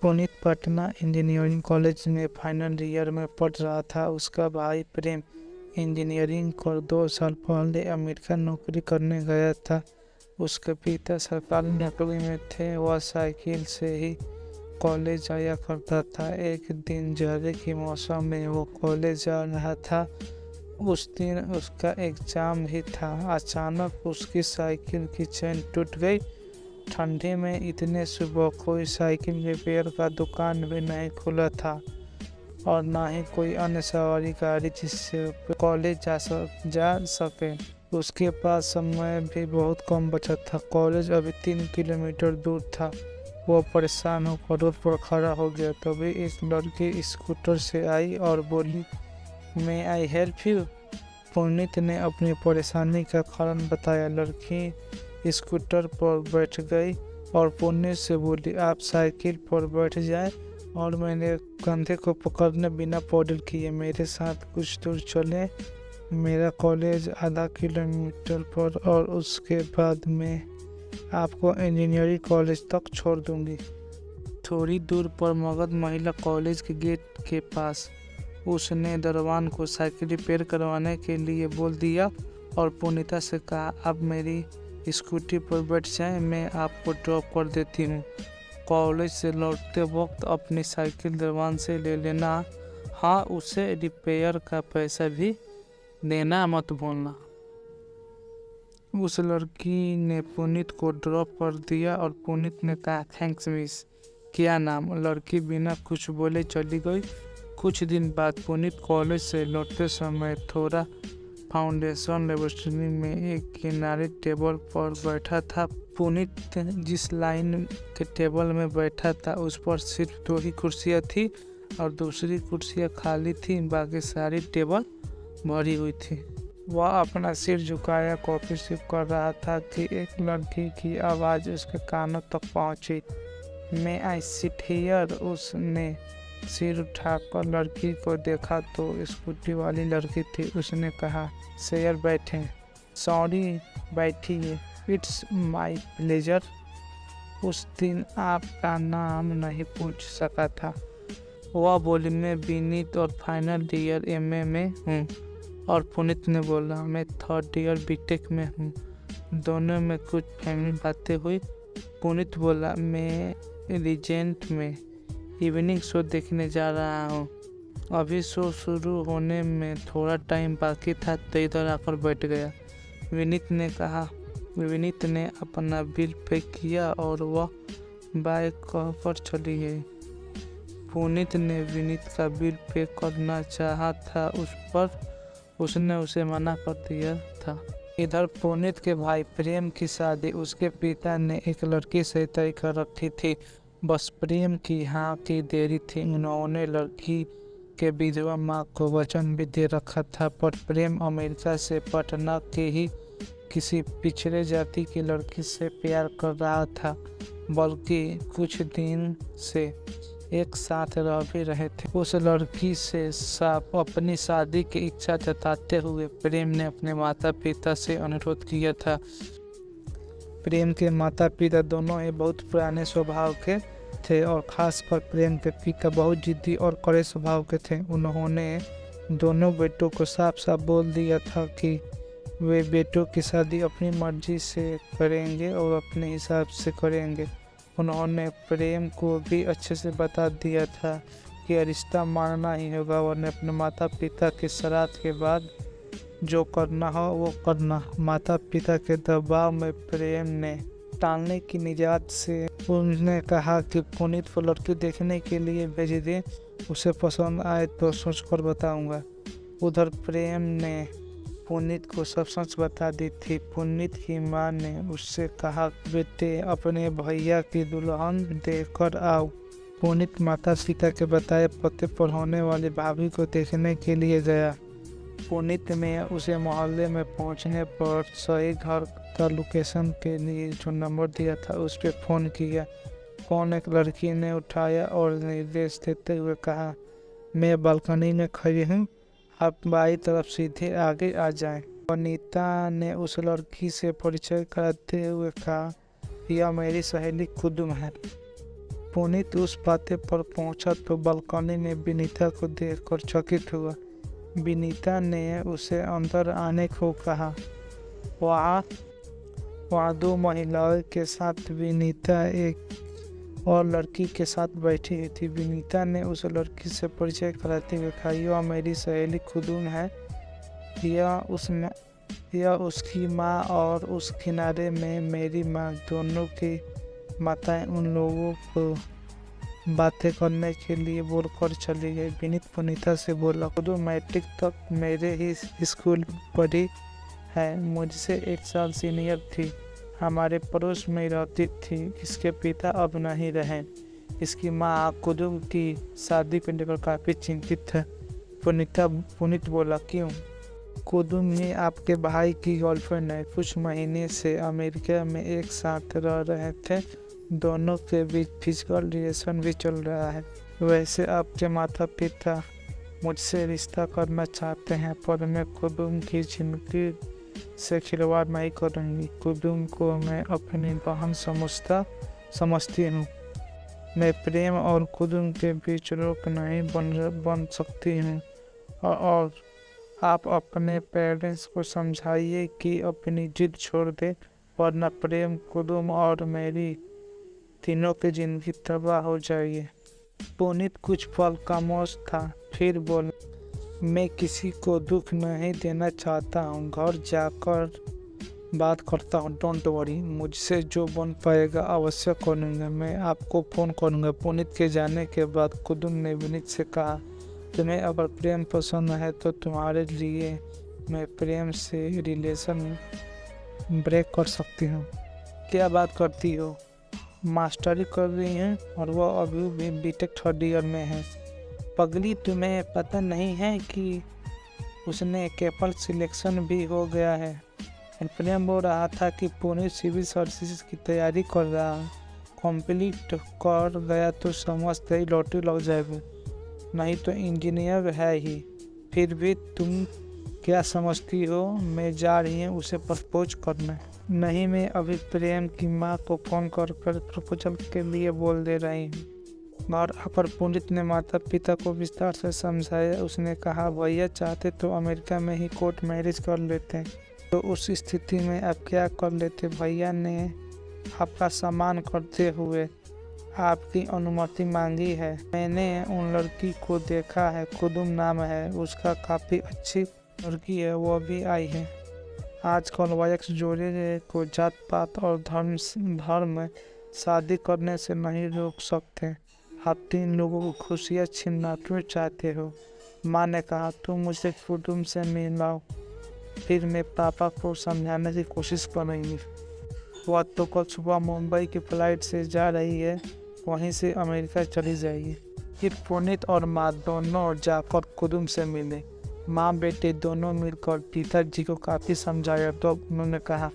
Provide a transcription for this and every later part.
Puneet Patna engineering college में final year में पढ़ रहा था। उसका भाई प्रेम इंजीनियरिंग कर 2 साल पहले अमेरिका नौकरी करने गया था। उसके पिता सरकारी नौकरी में थे। वह साइकिल से ही कॉलेज जाया करता था। एक दिन जाड़े के मौसम में वो कॉलेज जा रहा था। उस दिन उसका एग्जाम ही था। अचानक उसकी साइकिल की चेन टूट गई। ठंडी में इतने सुबह कोई साइकिल रिपेयर का दुकान भी नहीं खुला था और ना ही कोई अन्य सवारी गाड़ी जिससे कॉलेज जा सके। उसके पास समय भी बहुत कम बचा था। कॉलेज अभी 3 किलोमीटर दूर था। वो परेशान होकर रोड पर खड़ा हो गया। तभी एक लड़की स्कूटर से आई और बोली, मे आई हेल्प यू? पुनीत ने अपनी परेशानी का कारण बताया। लड़की स्कूटर पर बैठ गई और पुनीत से बोली, आप साइकिल पर बैठ जाए और मेरे कंधे को पकड़ने बिना पैडल किए मेरे साथ कुछ दूर चले। मेरा कॉलेज आधा किलोमीटर पर और उसके बाद मैं आपको इंजीनियरिंग कॉलेज तक छोड़ दूंगी। थोड़ी दूर पर मगध महिला कॉलेज के गेट के पास उसने दरवान को साइकिल रिपेयर करवाने के लिए बोल दिया और पुनीता से कहा, आप मेरी स्कूटी पर बैठ जाएं, मैं आपको ड्रॉप कर देती हूँ। कॉलेज से लौटते वक्त अपनी साइकिल दरवान से ले लेना। हाँ, उसे रिपेयर का पैसा भी देना मत भूलना। उस लड़की ने पुनीत को ड्रॉप कर दिया और पुनीत ने कहा, थैंक्स मिस। क्या नाम? लड़की बिना कुछ बोले चली गई। कुछ दिन बाद पुनीत कॉलेज से लौटते समय थोड़ा फाउंडेशन लेबोरेटरी में एक किनारे टेबल पर बैठा था। पुनीत जिस लाइन के टेबल में बैठा था उस पर सिर्फ 2 ही कुर्सियाँ थी और दूसरी कुर्सियाँ खाली थी। बाकी सारी टेबल भरी हुई थी। वह अपना सिर झुकाया कॉफी सिप कर रहा था कि एक लड़की की आवाज़ उसके कानों तक पहुंची। मे आई सिट हियर? उसने सिर उठाकर लड़की को देखा तो स्कूटी वाली लड़की थी। उसने कहा, शेयर बैठें। सॉरी, बैठिए। It's my pleasure. उस दिन आपका नाम नहीं पूछ सका था। वह बोली, मैं विनीत और फाइनल ईयर एमए में हूँ। और पुनीत ने बोला, मैं 3rd ईयर बीटेक में हूँ। दोनों में कुछ फैमिली बातें हुई। पुनीत बोला, मैं रीजेंट में इवनिंग शो देखने जा रहा हूँ। अभी शो शुरू होने में थोड़ा टाइम बाकी था तो इधर आकर बैठ गया। विनीत ने अपना बिल पे किया और वह बाय कहकर चली गई। पुनीत ने विनीत का बिल पे करना चाहा था पर उसने उसे मना कर दिया था। इधर पुनीत के भाई प्रेम की शादी उसके पिता ने एक लड़की से तय कर रखी थी। बस प्रेम की हाँ की देरी थी। उन्होंने लड़की के विधवा माँ को वचन भी दे रखा था। पर प्रेम अमेरिका से पटना के ही किसी पिछड़े जाति की लड़की से प्यार कर रहा था। बल्कि कुछ दिन से एक साथ रह भी रहे थे। उस लड़की से साफ अपनी शादी की इच्छा जताते हुए प्रेम ने अपने माता पिता से अनुरोध किया था। प्रेम के माता पिता दोनों ही बहुत पुराने स्वभाव के थे और खासकर प्रेम के पिता बहुत जिद्दी और कड़े स्वभाव के थे। उन्होंने दोनों बेटों को साफ साफ बोल दिया था कि वे बेटों की शादी अपनी मर्जी से करेंगे और अपने हिसाब से करेंगे। उन्होंने प्रेम को भी अच्छे से बता दिया था कि रिश्ता मानना ही होगा, वरना अपने माता पिता के श्राद्ध के बाद जो करना हो वो करना। माता पिता के दबाव में प्रेम ने टालने की निजात से उन्होंने कहा कि पुनीत को लड़की देखने के लिए भेज दे, उसे पसंद आए तो सोच कर बताऊंगा। उधर प्रेम ने पुनीत को सब सच बता दी थी। पुनीत की माँ ने उससे कहा, बेटे अपने भैया की दुल्हन देखकर आओ। पुनीत माता पिता के बताए पते पर होने वाली भाभी को देखने के लिए गया। पुनीत में उसे मोहल्ले में पहुंचने पर सही घर का लोकेशन के लिए जो नंबर दिया था उस पर फ़ोन किया। फ़ोन एक लड़की ने उठाया और निर्देश देते हुए कहा, मैं बालकनी में खड़ी हूँ, आप बाई तरफ सीधे आगे आ जाएं। अनीता ने उस लड़की से परिचय कराते हुए कहा, यह मेरी सहेली कुदुम है। पुनीत उस पाते पर पहुंचा तो बालकनी में विनीता को देखकर चकित हुआ। विनीता ने उसे अंदर आने को कहा। वहाँ दो महिलाओं के साथ विनीता एक और लड़की के साथ बैठी हुई थी। विनीता ने उस लड़की से परिचय कराते हुए कहा, यह मेरी सहेली कुदुम है। यह उसकी माँ और उस किनारे में मेरी माँ, दोनों की माताएं उन लोगों को बातें करने के लिए बोलकर चली गई। विनीत पुनीता से बोला, कुदुम मैट्रिक तक मेरे ही स्कूल पढ़ी है, मुझसे 1 साल सीनियर थी, हमारे पड़ोस में रहती थी। इसके पिता अब नहीं रहे। इसकी माँ कुदुम की शादी को लेकर काफ़ी चिंतित है। पुनीत बोला, क्यों? कुदुम ये आपके भाई की गर्लफ्रेंड है, कुछ महीने से अमेरिका में एक साथ रह रहे थे, दोनों के बीच फिजिकल रिलेशन भी चल रहा है। वैसे आपके माता पिता मुझसे रिश्ता करना चाहते हैं, पर मैं कुदुम की जिंदगी से खिलवाड़ नहीं करूँगी। कुदुम को मैं अपनी बहन समझती हूँ। मैं प्रेम और कुदुम के बीच रोक नहीं बन सकती हूँ। और आप अपने पेरेंट्स को समझाइए कि अपनी जिद छोड़ दे, वरना प्रेम, कुदुम और मेरी तीनों की जिंदगी तबाह हो जाएगी। पुनीत कुछ पल खामोश था, फिर बोला, मैं किसी को दुख नहीं देना चाहता हूँ, घर जाकर बात करता हूँ, डोंट वरी, मुझसे जो बन पाएगा अवश्य करूँगा, मैं आपको फ़ोन करूँगा। पुनीत के जाने के बाद कुदुम ने विनीत से कहा, तुम्हें अगर प्रेम पसंद है तो तुम्हारे लिए मैं प्रेम से रिलेशन ब्रेक कर सकती हूँ। क्या बात करती हो? मास्टरी कर रही हैं और वो अभी भी बीटेक 3rd ईयर में है। पगली, तुम्हें पता नहीं है कि उसने केपल सिलेक्शन भी हो गया है। प्रेम बोल रहा था कि पुणे सिविल सर्विसेज की तैयारी कर रहा है, कंप्लीट कर गया तो समझते ही लॉटरी लग जाएगी, नहीं तो इंजीनियर है ही। फिर भी तुम क्या समझती हो मैं जा रही हूँ उसे प्रपोज करने? नहीं, मैं अभी प्रेम की माँ को फ़ोन कर प्रपोजल के लिए बोल दे रही हूँ। और अपर पुनीत ने माता पिता को विस्तार से समझाया। उसने कहा, भैया चाहते तो अमेरिका में ही कोर्ट मैरिज कर लेते, तो उस स्थिति में आप क्या कर लेते? भैया ने आपका सम्मान करते हुए आपकी अनुमति मांगी है। मैंने उन लड़की को देखा है, कुदुम नाम है उसका, काफ़ी अच्छी लड़की है, वो भी आई है। आजकल वयस्क जोड़े को जात पात और धर्म शादी करने से नहीं रोक सकते। आप 3 लोगों को खुशियाँ छीनना क्यों चाहते हो? माँ ने कहा, तुम मुझे कुदुम से मिलाओ, फिर मैं पापा को समझाने की कोशिश करूँगी। वह तो कल सुबह मुंबई की फ्लाइट से जा रही है, वहीं से अमेरिका चली जाएगी। फिर पुनीत और माँ दोनों जाकर कुदुम से मिले। माँ बेटे दोनों मिलकर पिताजी को काफ़ी समझाया, तो उन्होंने कहा,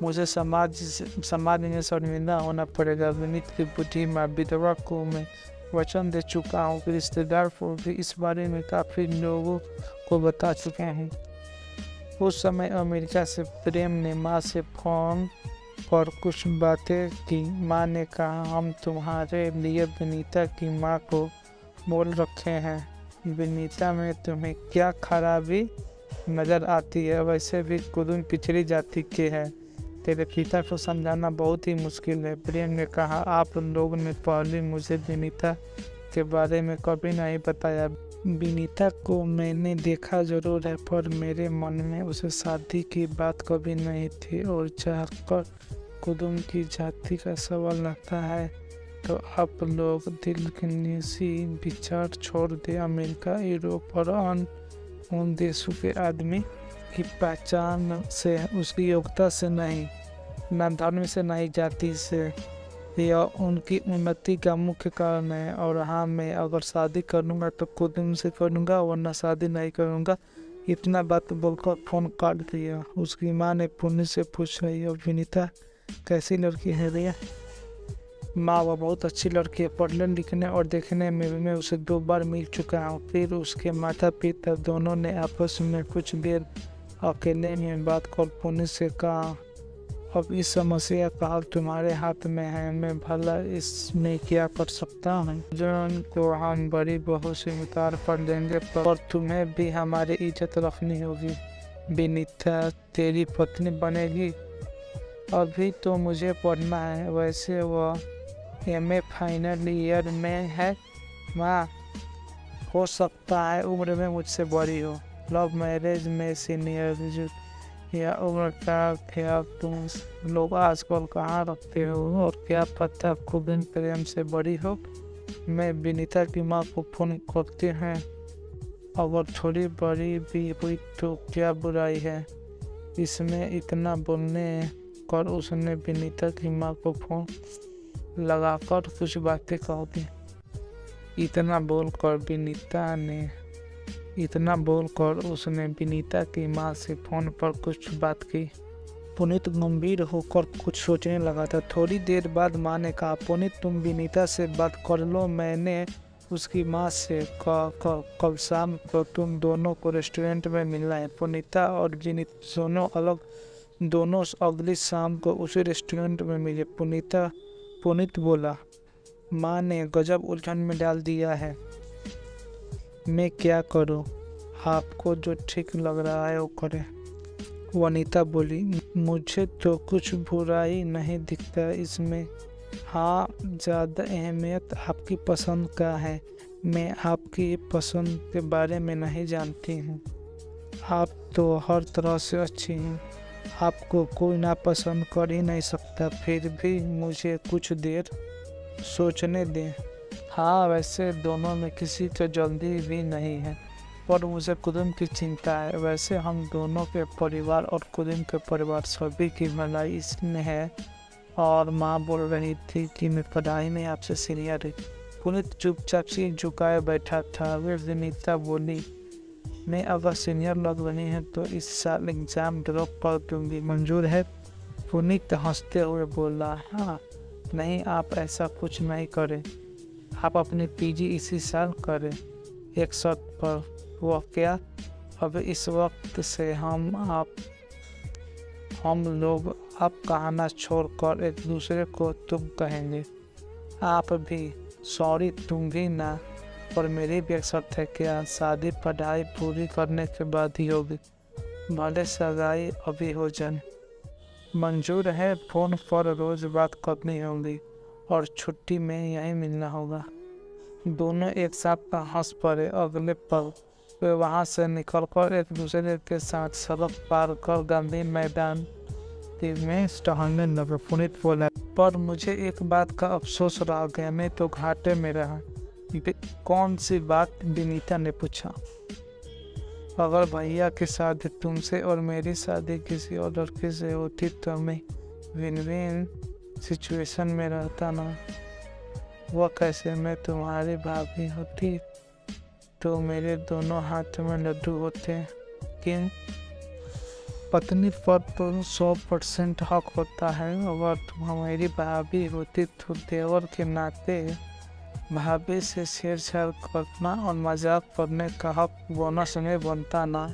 मुझे समाज में शर्मिंदा होना पड़ेगा। विनीत की बुढ़ी माँ विधवा को मैं वचन दे चुका हूँ कि रिश्तेदार को भी इस बारे में काफ़ी लोगों को बता चुके हैं। उस समय अमेरिका से प्रेम ने माँ से फ़ोन पर कुछ बातें की। माँ ने कहा, हम तुम्हारे लिए विनीता की माँ को बोल रखे हैं। विनीता में तुम्हें क्या खराबी नज़र आती है? वैसे भी कुदुम पिछड़ी जाति के है, तेरे पिता को समझाना बहुत ही मुश्किल है। प्रेम ने कहा, आप लोगों ने पहले मुझे विनीता के बारे में कभी नहीं बताया। विनीता को मैंने देखा जरूर है, पर मेरे मन में उसे शादी की बात कभी नहीं थी। और चाहकर कुदुम की जाति का सवाल लगता है तो आप लोग दिल के निजी विचार छोड़ दे। अमेरिका, यूरोप और उन देशों के आदमी की पहचान से, उसकी योग्यता से नहीं, न धर्म से, नहीं जाति से, यह उनकी उन्नति का मुख्य कारण है। और हाँ, मैं अगर शादी करूँगा तो कुदुम से करूँगा, वरना शादी नहीं करूँगा। इतना बात बोलकर फ़ोन काट दिया। उसकी माँ ने पुनीत से पूछा, यह विनीता कैसी लड़की है भैया? माँ, वह बहुत अच्छी लड़की है, पढ़ने लिखने और देखने में मैं उसे 2 बार मिल चुका हूँ। फिर उसके माता पिता दोनों ने आपस में कुछ देर अकेले में बात कर पुनीत से कहा, अब इस समस्या का हल तुम्हारे हाथ में है, मैं भला इसमें क्या कर सकता हूँ। अर्जुन को हम बड़ी बहू से उतार कर देंगे, पर तुम्हें भी हमारी इज्जत रखनी होगी। विनीता तेरी पत्नी बनेगी। अभी तो मुझे पढ़ना है, वैसे वह MA फाइनल ईयर में है। माँ, हो सकता है उम्र में मुझसे बड़ी हो। लव मैरिज में सीनियर या उम्र का ख्याल तुम लोग आजकल कहाँ रखते हो, और क्या पता खुद प्रेम से बड़ी हो। मैं विनीता की माँ को फोन करती हैं, अगर थोड़ी बड़ी भी हुई तो क्या बुराई है इसमें। इतना बोलने कर उसने विनीता की माँ को फोन लगाकर कुछ बातें कह दी। इतना बोलकर उसने विनीता की माँ से फोन पर कुछ बात की। पुनीत गंभीर होकर कुछ सोचने लगा था। थोड़ी देर बाद माँ ने कहा, पुनीत तुम विनीता से बात कर लो। मैंने उसकी माँ से कल शाम को तुम दोनों को रेस्टोरेंट में मिलना है। पुनीता और विनीता दोनों अगली शाम को उसी रेस्टोरेंट में मिले। पुनीत बोला, माँ ने गजब उलझन में डाल दिया है, मैं क्या करूं? आपको जो ठीक लग रहा है वो करें। वनीता बोली, मुझे तो कुछ बुराई नहीं दिखता इसमें। हाँ, ज़्यादा अहमियत आपकी पसंद का है। मैं आपकी पसंद के बारे में नहीं जानती हूँ। आप तो हर तरह से अच्छी हैं, आपको कोई नापसंद कर ही नहीं सकता। फिर भी मुझे कुछ देर सोचने दें। हाँ, वैसे दोनों में किसी को जल्दी भी नहीं है, पर मुझे कुदुम की चिंता है। वैसे हम दोनों के परिवार और कुदुम के परिवार सभी की भलाई इसमें है। और माँ बोल रही थी कि मैं पढ़ाई में आपसे सीनियर है। पुनीत चुपचाप सिर झुकाए बैठा था। वे विनीता बोली, मैं अगर सीनियर लग रही है तो इस साल एग्ज़ाम ड्रॉप कर दूँगी, मंजूर है? पुनीत हंसते हुए बोला, हाँ नहीं, आप ऐसा कुछ नहीं करें। आप अपनी PG इसी साल करें, एक शर्त पर। वह क्या? अब इस वक्त से हम लोग आप कहना छोड़कर एक दूसरे को तुम कहेंगे। आप भी? सॉरी, तुम भी ना, पर मेरी भी एक शर्त है। क्या? शादी पढ़ाई पूरी करने के बाद ही होगी, भले सगाई अभी हो जाए। मंजूर है। फ़ोन पर रोज़ बात करनी होगी और छुट्टी में यहीं मिलना होगा। दोनों एक साथ हंस पड़े। अगले पल वे वहाँ से निकलकर एक दूसरे के साथ सड़क पार कर गांधी मैदान में टहलने लगे। पुनीत बोला, पर मुझे एक बात का अफसोस रह गया, मैं तो घाटे में रहा। कौन सी बात? विनीता ने पूछा। अगर भैया की शादी तुमसे और मेरी शादी किसी और लड़के से होती तो मैं विन विन सिचुएशन में रहता ना। वह कैसे? मैं तुम्हारी भाभी होती तो मेरे दोनों हाथ में लड्डू होते। किन? पत्नी पर तो 100% हक होता है। अगर तुम हमारी भाभी होती तो देवर के नाते भाभी से छेड़छाड़ करना और मजाक करने का हक बोनस में बनता ना।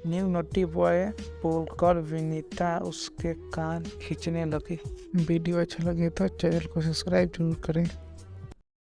न्यू नोटी बॉय बोलकर विनीता उसके कान खींचने लगी। वीडियो अच्छा लगे तो चैनल को सब्सक्राइब जरूर करें।